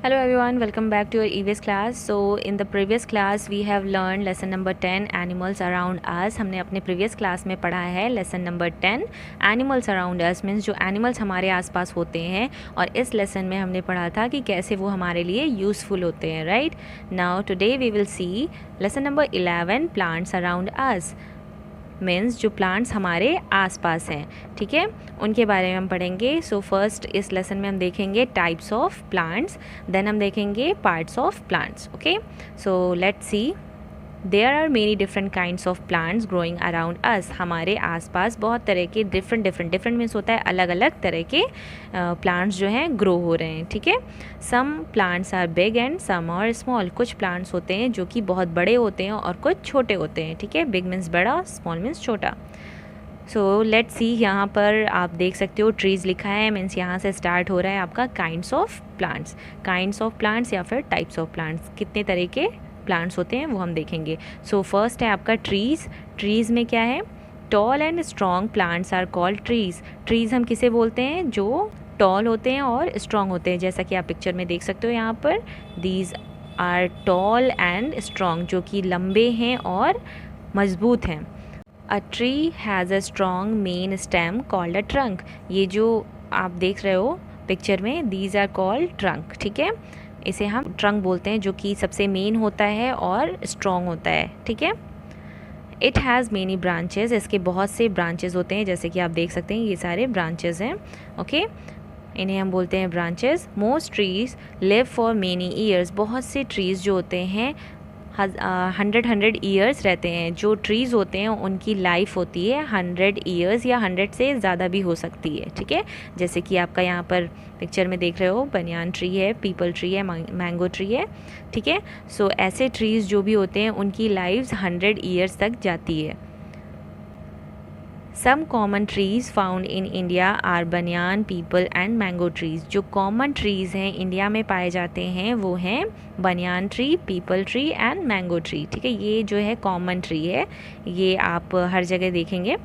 Hello everyone, welcome back to your EVS class. So in the previous class we have learned lesson number 10 animals around us. हमने अपने previous class में पढ़ा है lesson number 10 animals around us means जो animals हमारे आसपास होते हैं, और इस lesson में हमने पढ़ा था कि कैसे वो हमारे लिए useful होते हैं, right? Now today we will see lesson number 11 plants around us. Means जो प्लांट्स हमारे आसपास हैं, ठीक है, उनके बारे में हम पढ़ेंगे. सो फर्स्ट इस लेसन में हम देखेंगे टाइप्स ऑफ प्लांट्स, देन हम देखेंगे parts of plants. Okay, so let's see. There are many different kinds of plants growing around us. हमारे आसपास बहुत तरह के डिफरेंट मीन्स होता है अलग अलग तरह के प्लांट्स जो हैं ग्रो हो रहे हैं, ठीक है. Some plants are big and some are small. कुछ प्लांट्स होते हैं जो कि बहुत बड़े होते हैं और कुछ छोटे होते हैं, ठीक है. बिग मीन्स बड़ा, स्मॉल मीन्स छोटा. सो लेट्स सी. यहाँ पर आप देख सकते हो ट्रीज़ लिखा है, मीन्स यहाँ से स्टार्ट हो रहा है आपका काइंड्स ऑफ प्लांट्स या फिर टाइप्स ऑफ प्लांट्स. कितने तरह के प्लांट्स होते हैं वो हम देखेंगे. सो फर्स्ट है आपका ट्रीज़ में क्या है? Tall and strong plants are called trees हम किसे बोलते हैं? जो टॉल होते हैं और स्ट्रॉन्ग होते हैं, जैसा कि आप पिक्चर में देख सकते हो यहाँ पर. These are tall and strong, जो कि लंबे हैं और मजबूत हैं. A tree has a strong main stem called a trunk. ये जो आप देख रहे हो पिक्चर में, दीज आर कॉल्ड ट्रंक, ठीक है. इसे हम ट्रंक बोलते हैं, जो कि सबसे मेन होता है और स्ट्रॉन्ग होता है, ठीक है. It has many branches. इसके बहुत से ब्रांचेस होते हैं, जैसे कि आप देख सकते हैं ये सारे ब्रांचेस हैं, ओके. इन्हें हम बोलते हैं branches. Most trees live for many years. बहुत से ट्रीज़ जो होते हैं 100 ईयर्स रहते हैं. जो ट्रीज़ होते हैं उनकी लाइफ होती है 100 ईयर्स या 100 से ज़्यादा भी हो सकती है, ठीक है. जैसे कि आपका यहाँ पर पिक्चर में देख रहे हो, बनियान ट्री है, पीपल ट्री है, मैंगो ट्री है, ठीक है. सो ऐसे ट्रीज़ जो भी होते हैं उनकी लाइफ 100 ईयर्स तक जाती है. Some common trees found in India are banyan, peepal and mango trees. जो कॉमन ट्रीज़ हैं इंडिया में पाए जाते हैं वो हैं banyan tree, peepal tree and mango tree, ठीक है. ये जो है कॉमन ट्री है, ये आप हर जगह देखेंगे.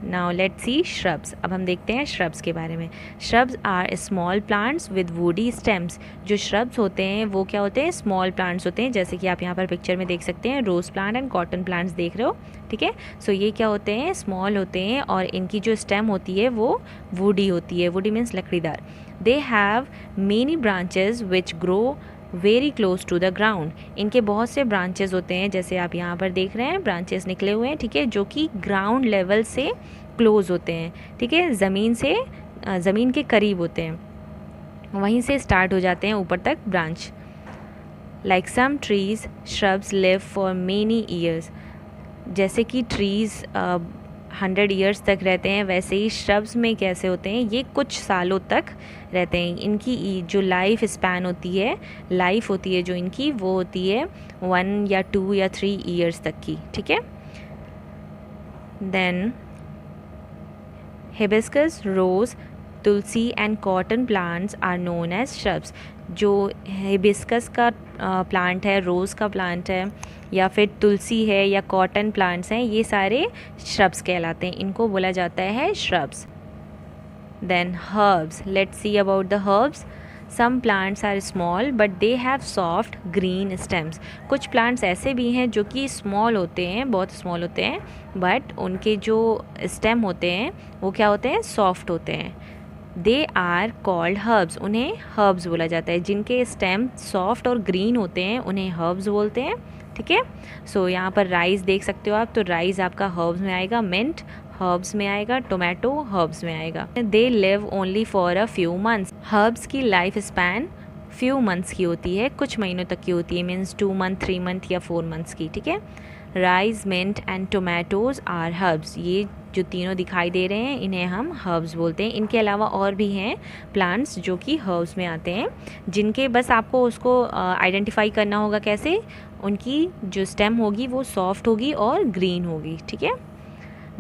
Now let's see shrubs. अब हम देखते हैं श्रब्स के बारे में. Shrubs are small plants with woody stems. जो श्रब्स होते हैं वो क्या होते हैं? स्मॉल प्लांट्स होते हैं, जैसे कि आप यहाँ पर पिक्चर में देख सकते हैं rose plant and cotton plants देख रहे हो, ठीक है. सो ये क्या होते हैं? स्मॉल होते हैं, और इनकी जो स्टेम होती है वो वुडी होती है. वुडी मीन्स लकड़ीदार. They have many branches which grow very close to the ground. इनके बहुत से ब्रांचेस होते हैं, जैसे आप यहाँ पर देख रहे हैं ब्रांचेस निकले हुए हैं, ठीक है, जो कि ग्राउंड लेवल से क्लोज होते हैं, ठीक है. ज़मीन के करीब होते हैं, वहीं से स्टार्ट हो जाते हैं ऊपर तक branch. Like some trees shrubs live for many years. जैसे कि ट्रीज़ 100 ईयर्स तक रहते हैं, वैसे ही श्रब्स में कैसे होते हैं? ये कुछ सालों तक रहते हैं. इनकी जो लाइफ स्पैन होती है जो इनकी, वो होती है 1 या 2 या 3 ईयर्स तक की, ठीक है. Then hibiscus, rose, tulsi and cotton plants are known as shrubs. जो हिबिस्कस का प्लांट है, रोज़ का प्लांट है, या फिर तुलसी है, या कॉटन प्लांट्स हैं, ये सारे श्रब्स कहलाते हैं. इनको बोला जाता है shrubs. Then herbs. Let's see about the herbs. Some plants are small but they have soft green stems. कुछ प्लांट्स ऐसे भी हैं जो कि स्मॉल होते हैं, बहुत स्मॉल होते हैं, बट उनके जो स्टेम होते हैं वो क्या होते हैं? सॉफ्ट होते हैं. They are called herbs. उन्हें हर्ब्स बोला जाता है. जिनके स्टेम सॉफ्ट और ग्रीन होते हैं उन्हें हर्ब्स बोलते हैं, ठीक है. सो यहाँ पर राइस देख सकते हो आप, तो राइस आपका हर्ब्स में आएगा. मिंट हर्ब्स में आएगा. टोमेटो हर्ब्स में आएगा. They live only for a few months. Herbs की लाइफ स्पैन फ्यू मंथ्स की होती है, कुछ महीनों तक की होती है, मीन्स 2 मंथ, 3 मंथ या 4 मंथ्स की, ठीक है. Rice, mint and tomatoes are herbs. ये जो तीनों दिखाई दे रहे हैं इन्हें हम हर्ब्स बोलते हैं. इनके अलावा और भी हैं प्लांट्स जो कि हर्ब्स में आते हैं, जिनके बस आपको उसको आइडेंटिफाई करना होगा. कैसे? उनकी जो स्टेम होगी वो सॉफ्ट होगी और ग्रीन होगी, ठीक है.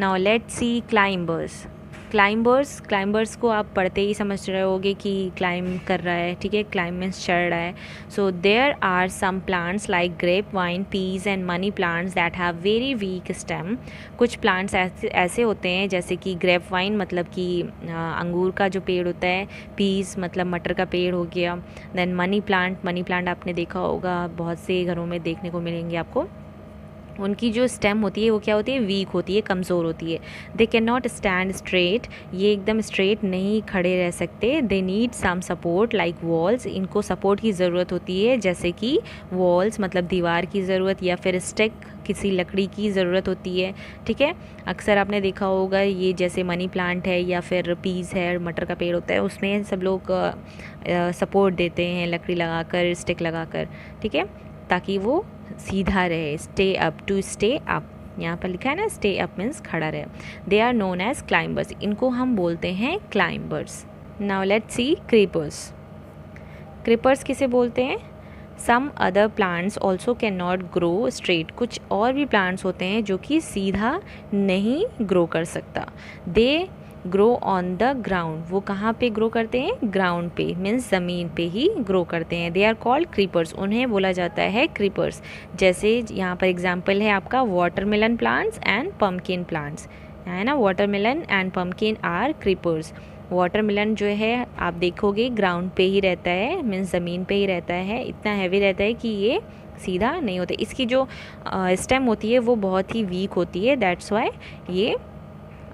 Now let's C climbers. Climbers को आप पढ़ते ही समझ रहे होगे कि क्लाइंब कर रहा है, ठीक है, क्लाइंब मीन्स चढ़ रहा है. So there are some plants like grape vine, peas and money plants that have very weak stem. कुछ प्लांट्स ऐसे होते हैं जैसे कि ग्रेप वाइन मतलब कि अंगूर का जो पेड़ होता है, पीस मतलब मटर का पेड़ हो गया, देन मनी प्लांट आपने देखा होगा, बहुत से घरों में देखने को मिलेंगे आपको. उनकी जो स्टेम होती है वो क्या होती है, वीक होती है, कमज़ोर होती है. They can not stand straight, ये एकदम स्ट्रेट नहीं खड़े रह सकते. They need some support like walls, इनको सपोर्ट की ज़रूरत होती है, जैसे कि वॉल्स मतलब दीवार की ज़रूरत, या फिर स्टिक किसी लकड़ी की ज़रूरत होती है, ठीक है. अक्सर आपने देखा होगा ये जैसे मनी प्लांट है या फिर पीस है, मटर का पेड़ होता है, उसमें सब लोग सपोर्ट देते हैं लकड़ी लगाकर, स्टिक लगाकर, ठीक है, ताकि वो सीधा रहे. Stay up, to stay up, यहाँ पर लिखा है ना, स्टे अप मीन्स खड़ा रहे. They are known as climbers, इनको हम बोलते हैं climbers. Now let's see creepers. Creepers किसे बोलते हैं? Some other plants also can not grow straight, कुछ और भी प्लांट्स होते हैं जो कि सीधा नहीं ग्रो कर सकता. They grow on the ground, वो कहाँ पे ग्रो करते हैं? ग्राउंड पे, मीन्स ज़मीन पे ही ग्रो करते हैं. दे आर कॉल्ड क्रीपर्स, उन्हें बोला जाता है क्रीपर्स. जैसे यहाँ पर एग्जांपल है आपका watermelon plants and pumpkin plants, है ना. Watermelon and pumpkin are creepers. Watermelon जो है आप देखोगे ग्राउंड पे ही रहता है, मीन्स ज़मीन पे ही रहता है, इतना हैवी रहता है कि ये सीधा नहीं होता. इसकी जो स्टेम होती है वो बहुत ही वीक होती है, दैट्स वाई ये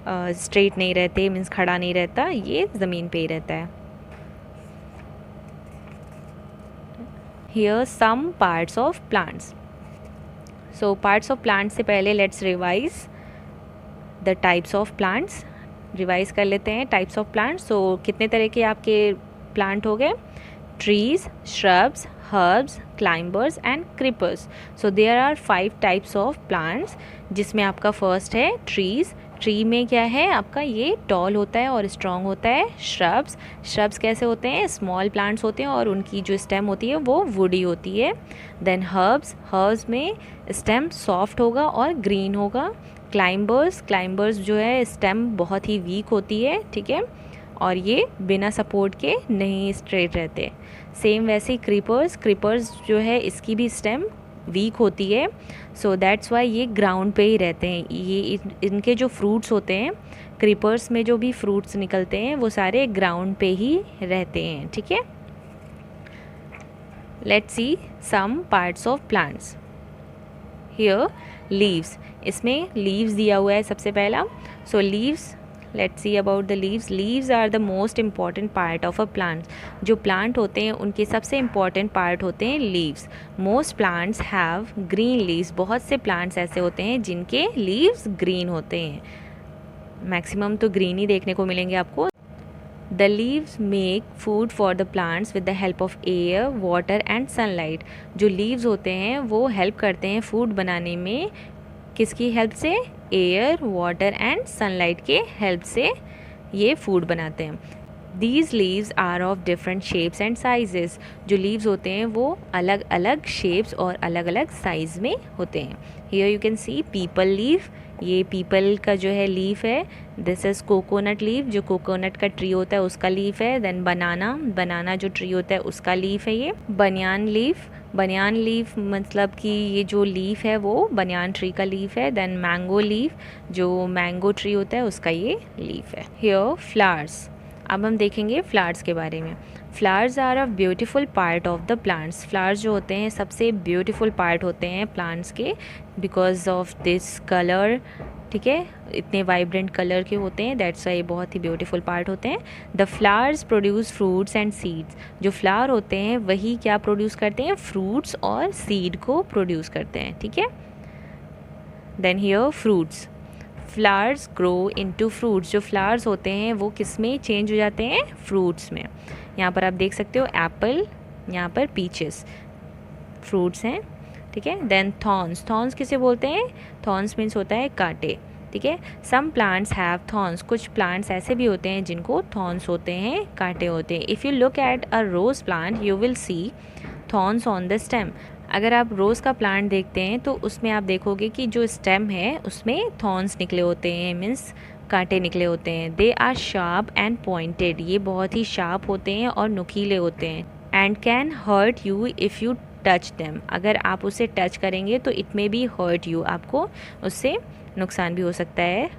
स्ट्रेट नहीं रहते, मीन्स खड़ा नहीं रहता, ये ज़मीन पे ही रहता है. Here some parts of plants. So parts of plants से पहले let's revise the types of plants. Revise कर लेते हैं टाइप्स ऑफ प्लांट्स. सो कितने तरह के आपके प्लांट हो गए? Trees, shrubs, herbs, climbers and creepers. So there are 5 types of plants, जिसमें आपका फर्स्ट है ट्रीज़. ट्री में क्या है आपका, ये टॉल होता है और स्ट्रॉन्ग होता है. श्रब्स कैसे होते हैं? स्मॉल प्लांट्स होते हैं और उनकी जो स्टेम होती है वो वुडी होती है. देन हर्ब्स में स्टेम सॉफ्ट होगा और ग्रीन होगा. क्लाइंबर्स जो है स्टेम बहुत ही वीक होती है, ठीक है, और ये बिना सपोर्ट के नहीं स्ट्रेट रहते. सेम वैसे क्रीपर्स जो है इसकी भी स्टेम वीक होती है. सो दैट्स वाई ये ग्राउंड पे ही रहते हैं. ये इनके जो फ्रूट्स होते हैं, क्रीपर्स में जो भी फ्रूट्स निकलते हैं वो सारे ग्राउंड पे ही रहते हैं, ठीक है. Let's see some parts of plants. Here leaves, इसमें लीव्स दिया हुआ है सबसे पहला. So leaves, let's see about the leaves. Leaves are the most important part of a plant. जो प्लांट होते हैं उनके सबसे इम्पॉर्टेंट पार्ट होते हैं leaves. Most plants have green leaves, बहुत से प्लांट्स ऐसे होते हैं जिनके लीव्स ग्रीन होते हैं. मैक्सिमम तो ग्रीन ही देखने को मिलेंगे आपको. The leaves make food for the plants with the help of air, water and sunlight. जो लीव्स होते हैं वो हेल्प करते हैं फूड बनाने में, किसकी हेल्प से? एयर, वाटर एंड सनलाइट के हेल्प से ये फूड बनाते हैं. These leaves are of different shapes and sizes. जो लीव्स होते हैं वो अलग अलग शेप्स और अलग अलग साइज़ में होते हैं. Here you can see people leaf, ये पीपल का जो है लीफ है. दिस इज़ कोकोनट लीफ, जो कोकोनट का ट्री होता है उसका लीफ है. देन बनाना जो ट्री होता है उसका लीफ है. ये बनियान लीफ मतलब कि ये जो लीफ है वो बनियान ट्री का लीफ है. देन मैंगो लीफ, जो मैंगो ट्री होता है उसका ये लीफ है. Here flowers. अब हम देखेंगे फ्लावर्स के बारे में. Flowers are a beautiful part of the plants. Flowers जो होते हैं सबसे ब्यूटीफुल पार्ट होते हैं प्लांट्स के, बिकॉज ऑफ दिस कलर, ठीक है, इतने वाइब्रेंट कलर के होते हैं, दैट्स वाई बहुत ही ब्यूटीफुल पार्ट होते हैं. The flowers produce fruits and seeds. जो फ्लावर होते हैं वही क्या प्रोड्यूस करते हैं? फ्रूट्स और सीड को प्रोड्यूस करते हैं, ठीक है. Then here fruits. Flowers grow into fruits. जो फ्लावर्स होते हैं वो किस में चेंज हो जाते हैं? फ्रूट्स में. यहाँ पर आप देख सकते हो एप्पल, यहाँ पर पीचेस फ्रूट्स हैं, ठीक है. देन थॉर्न्स किसे बोलते हैं? थॉर्न्स मीन्स होता है कांटे, ठीक है. Some plants have thorns. कुछ प्लांट्स ऐसे भी होते हैं जिनको थॉर्न्स होते हैं, कांटे होते हैं. If you look at a rose plant you will see thorns on the stem. अगर आप रोज़ का प्लांट देखते हैं तो उसमें आप देखोगे कि जो स्टेम है उसमें थॉर्न्स निकले होते हैं, मीन्स कांटे निकले होते हैं। They are sharp and pointed, ये बहुत ही शार्प होते हैं और नुकीले होते हैं। And can hurt you if you touch them, अगर आप उसे टच करेंगे तो it may be hurt you, आपको उससे नुकसान भी हो सकता है।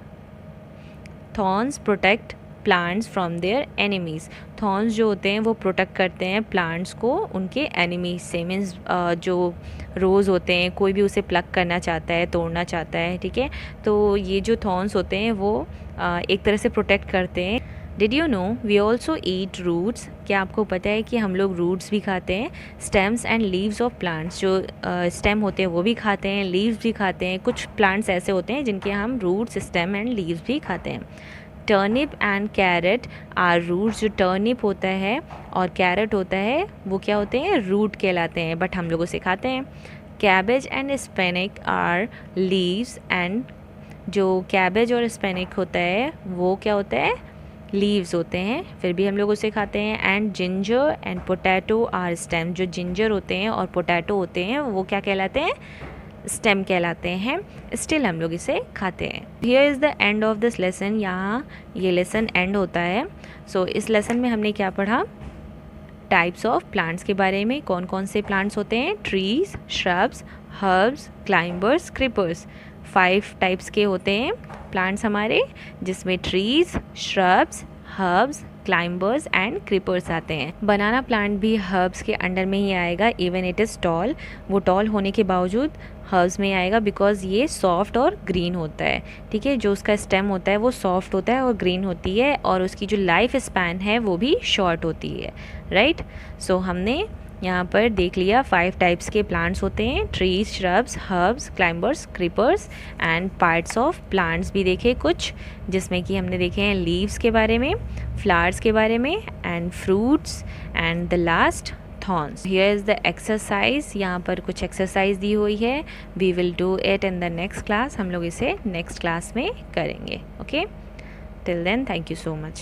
Thorns protect plants from their enemies, thorns जो होते हैं वो प्रोटेक्ट करते हैं प्लांट्स को उनके एनिमीज से। मीन्स जो रोज़ होते हैं, कोई भी उसे प्लक करना चाहता है, तोड़ना चाहता है, ठीक है, तो ये जो थॉर्न्स होते हैं वो एक तरह से प्रोटेक्ट करते हैं। Did you know we also eat roots, क्या आपको पता है कि हम लोग रूट्स भी खाते हैं। Stems and leaves of plants, जो स्टेम होते हैं वो भी खाते हैं, लीव्स भी खाते हैं। कुछ प्लांट्स ऐसे होते हैं जिनके हम रूट्स, स्टेम एंड लीव्स भी खाते हैं। Turnip and carrot are roots, जो टर्निप होता है और कैरेट होता है वो क्या होते हैं, रूट कहलाते हैं, बट हम लोग उसे खाते हैं। Cabbage and spinach are leaves and, जो कैबेज और स्पेनिक होता है वो क्या होता है, लीव्स होते हैं, फिर भी हम लोग उसे खाते हैं। And ginger and potato are stem, जो जिंजर होते हैं और पोटैटो होते हैं वो क्या कहलाते हैं, स्टेम कहलाते हैं, स्टिल हम लोग इसे खाते हैं। Here is the end of this lesson, यहाँ ये लेसन एंड होता है। सो इस लेसन में हमने क्या पढ़ा, टाइप्स ऑफ प्लांट्स के बारे में, कौन कौन से प्लांट्स होते हैं, trees, shrubs, herbs, climbers, creepers. 5 types के होते हैं प्लांट्स हमारे, जिसमें trees, shrubs, herbs, climbers and creepers आते हैं। बनाना प्लांट भी हर्ब्स के अंडर में ही आएगा, इवन इट इज़ टॉल, वो टॉल होने के बावजूद हर्ब्स में आएगा, बिकॉज ये सॉफ्ट और ग्रीन होता है, ठीक है, जो उसका स्टेम होता है वो सॉफ्ट होता है और ग्रीन होती है, और उसकी जो लाइफ स्पैन है वो भी शॉर्ट होती है, राइट। सो हमने यहाँ पर देख लिया 5 टाइप्स के प्लांट्स होते हैं, trees, shrubs, herbs, climbers, creepers and parts of plants भी देखे कुछ, जिसमें कि हमने देखे हैं लीव्स के बारे में, फ्लावर्स के बारे में and fruits and the last thorns. Here is the exercise, यहाँ पर कुछ एक्सरसाइज दी हुई है, we will do it in the next class, हम लोग इसे नेक्स्ट क्लास में करेंगे। Okay, till then thank you so much.